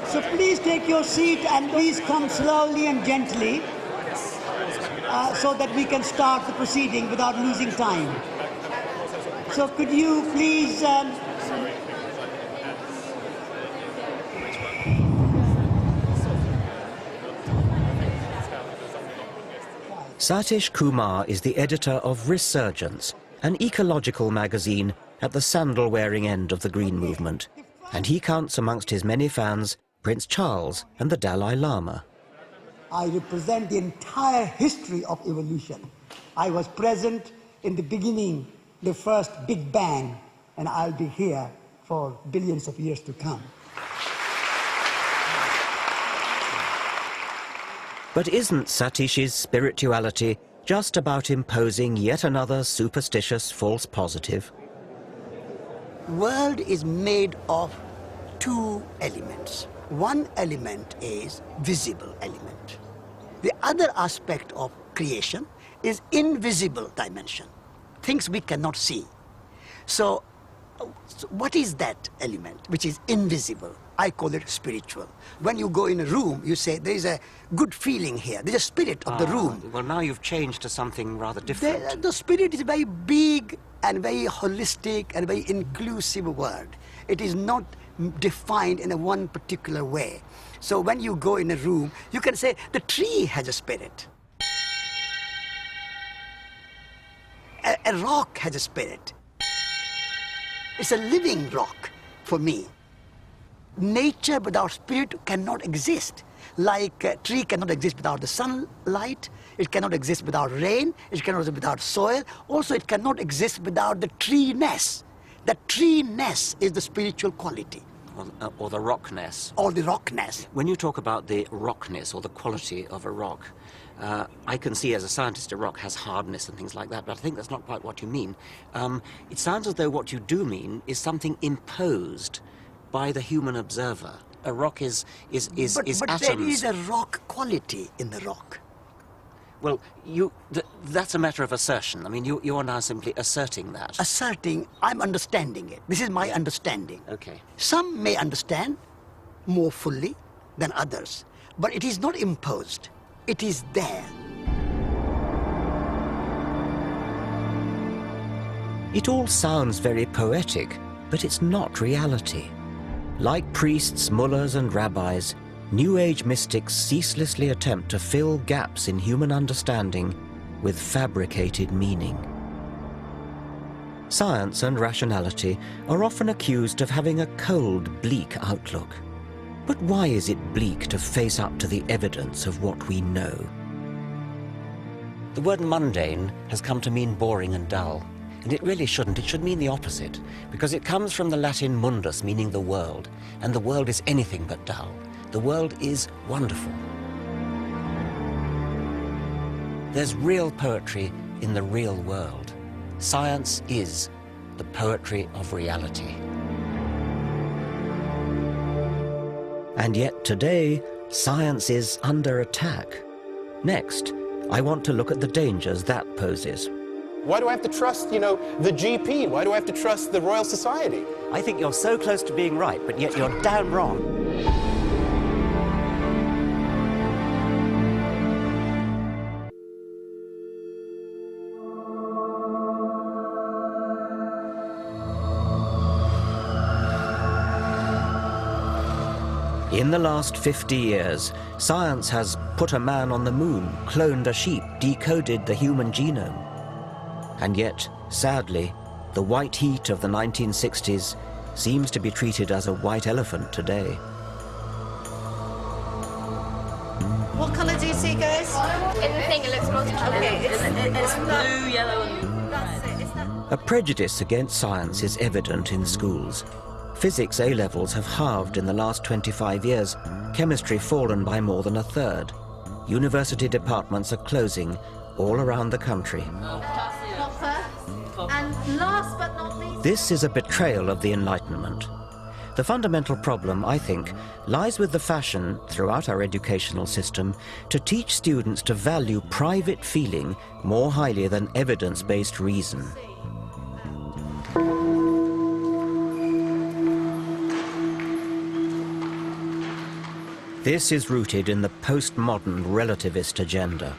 So please take your seat and please come slowly and gently so that we can start the proceeding without losing time. So could you please... Satish Kumar is the editor of Resurgence, an ecological magazine at the sandal-wearing end of the Green Movement, and he counts amongst his many fans Prince Charles and the Dalai Lama. I represent the entire history of evolution. I was present in the beginning, the first Big Bang, and I'll be here for billions of years to come. But isn't Satish's spirituality just about imposing yet another superstitious false positive? World is made of two elements. One element is visible element. The other aspect of creation is invisible dimension, things we cannot see. So what is that element which is invisible? I call it spiritual. When you go in a room, you say there is a good feeling here. There's a spirit of the room. Well, now you've changed to something rather different. The spirit is very big and very holistic and very inclusive word. It is not defined in a one particular way. So when you go in a room, you can say the tree has a spirit. A rock has a spirit. It's a living rock for me. Nature without spirit cannot exist. Like a tree cannot exist without the sunlight, it cannot exist without rain, it cannot exist without soil. Also, it cannot exist without the tree-ness. The tree-ness is the spiritual quality. Or the rockness. Or the rockness. When you talk about the rockness or the quality of a rock, I can see as a scientist a rock has hardness and things like that, but I think that's not quite what you mean. It sounds as though what you do mean is something imposed by the human observer. A rock is atoms. But there is a rock quality in the rock. Well, that's a matter of assertion. I mean, you are now simply asserting that. Asserting, I'm understanding it. This is my understanding. Okay. Some may understand more fully than others, but it is not imposed. It is there. It all sounds very poetic, but it's not reality. Like priests, mullahs and rabbis, New Age mystics ceaselessly attempt to fill gaps in human understanding with fabricated meaning. Science and rationality are often accused of having a cold, bleak outlook. But why is it bleak to face up to the evidence of what we know? The word mundane has come to mean boring and dull. And it really shouldn't. It should mean the opposite, because it comes from the Latin mundus, meaning the world, and the world is anything but dull. The world is wonderful. There's real poetry in the real world. Science is the poetry of reality. And yet today, science is under attack. Next, I want to look at the dangers that poses. Why do I have to trust, the GP? Why do I have to trust the Royal Society? I think you're so close to being right, but yet you're damn wrong. In the last 50 years, science has put a man on the moon, cloned a sheep, decoded the human genome. And yet, sadly, the white heat of the 1960s seems to be treated as a white elephant today. What colour do you see, guys? In the thing, it looks multicolored. Okay, it's blue, yellow, and... That's it, it's that. A prejudice against science is evident in schools. Physics A-levels have halved in the last 25 years, chemistry fallen by more than a third. University departments are closing all around the country. And last but not least... This is a betrayal of the Enlightenment. The fundamental problem, I think, lies with the fashion throughout our educational system to teach students to value private feeling more highly than evidence-based reason. This is rooted in the postmodern relativist agenda.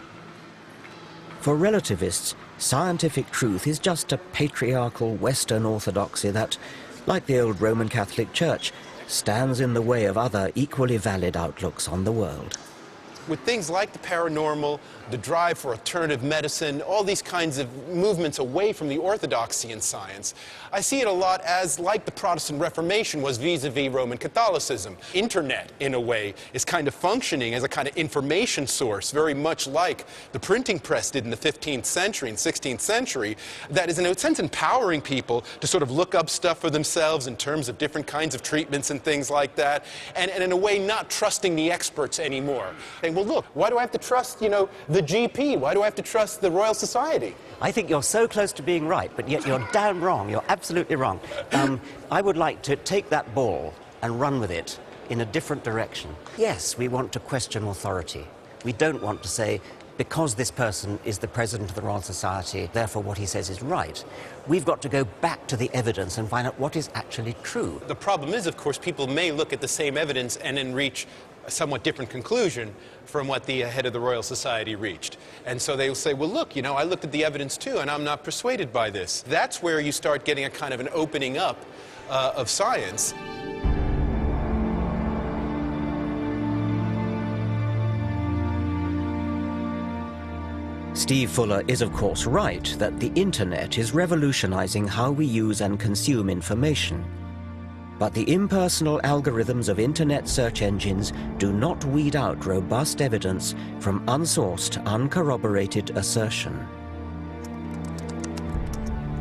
For relativists, scientific truth is just a patriarchal Western orthodoxy that, like the old Roman Catholic Church, stands in the way of other equally valid outlooks on the world. With things like the paranormal, the drive for alternative medicine, all these kinds of movements away from the orthodoxy in science, I see it a lot as like the Protestant Reformation was vis-a-vis Roman Catholicism. Internet, in a way, is kind of functioning as a kind of information source, very much like the printing press did in the 15th century and 16th century, that is in a sense empowering people to sort of look up stuff for themselves in terms of different kinds of treatments and things like that, and in a way not trusting the experts anymore. Saying, well, look, why do I have to trust, the GP? Why do I have to trust the Royal Society? I think you're so close to being right, but yet you're damn wrong. You're absolutely wrong. I would like to take that ball and run with it in a different direction. Yes, we want to question authority. We don't want to say, because this person is the president of the Royal Society, therefore what he says is right. We've got to go back to the evidence and find out what is actually true. The problem is, of course, people may look at the same evidence and then reach a somewhat different conclusion from what the head of the Royal Society reached. And so they will say, well, look, I looked at the evidence too, and I'm not persuaded by this. That's where you start getting a kind of an opening up of science. Steve Fuller is of course right that the internet is revolutionizing how we use and consume information. But the impersonal algorithms of internet search engines do not weed out robust evidence from unsourced, uncorroborated assertion.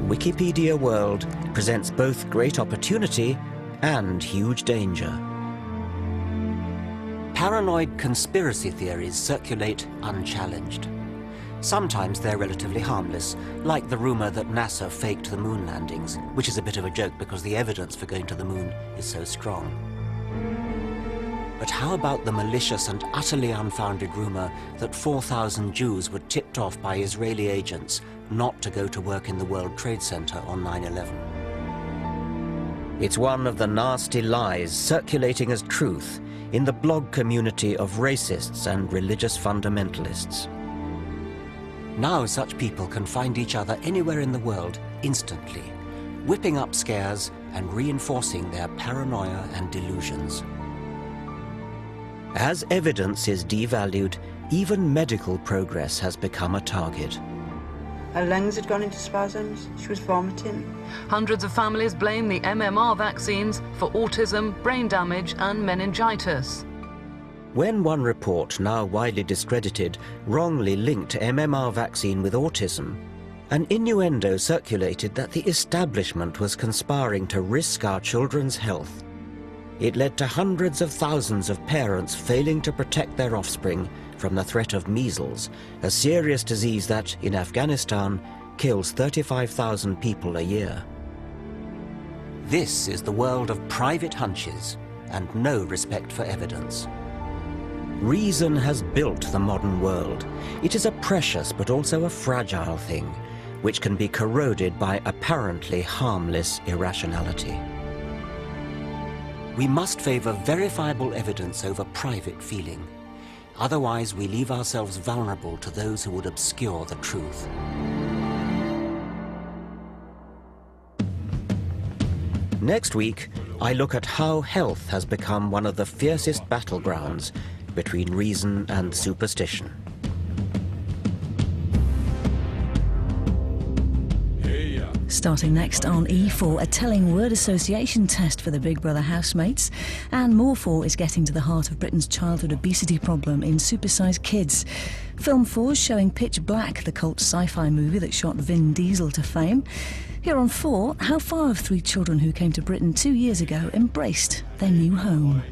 Wikipedia World presents both great opportunity and huge danger. Paranoid conspiracy theories circulate unchallenged. Sometimes they're relatively harmless, like the rumor that NASA faked the moon landings, which is a bit of a joke because the evidence for going to the moon is so strong. But how about the malicious and utterly unfounded rumor that 4,000 Jews were tipped off by Israeli agents not to go to work in the World Trade Center on 9/11? It's one of the nasty lies circulating as truth in the blog community of racists and religious fundamentalists. Now such people can find each other anywhere in the world instantly, whipping up scares and reinforcing their paranoia and delusions. As evidence is devalued, even medical progress has become a target. Her lungs had gone into spasms. She was vomiting. Hundreds of families blame the MMR vaccines for autism, brain damage and meningitis. When one report, now widely discredited, wrongly linked MMR vaccine with autism, an innuendo circulated that the establishment was conspiring to risk our children's health. It led to hundreds of thousands of parents failing to protect their offspring from the threat of measles, a serious disease that, in Afghanistan, kills 35,000 people a year. This is the world of private hunches and no respect for evidence. Reason has built the modern world. It is a precious but also a fragile thing, which can be corroded by apparently harmless irrationality. We must favor verifiable evidence over private feeling. Otherwise, we leave ourselves vulnerable to those who would obscure the truth. Next week, I look at how health has become one of the fiercest battlegrounds between reason and superstition. Starting next on E4, a telling word association test for the Big Brother housemates. And More 4 is getting to the heart of Britain's childhood obesity problem in Supersized Kids. Film 4 is showing Pitch Black, the cult sci-fi movie that shot Vin Diesel to fame. Here on 4, how far have 3 children who came to Britain 2 years ago embraced their new home?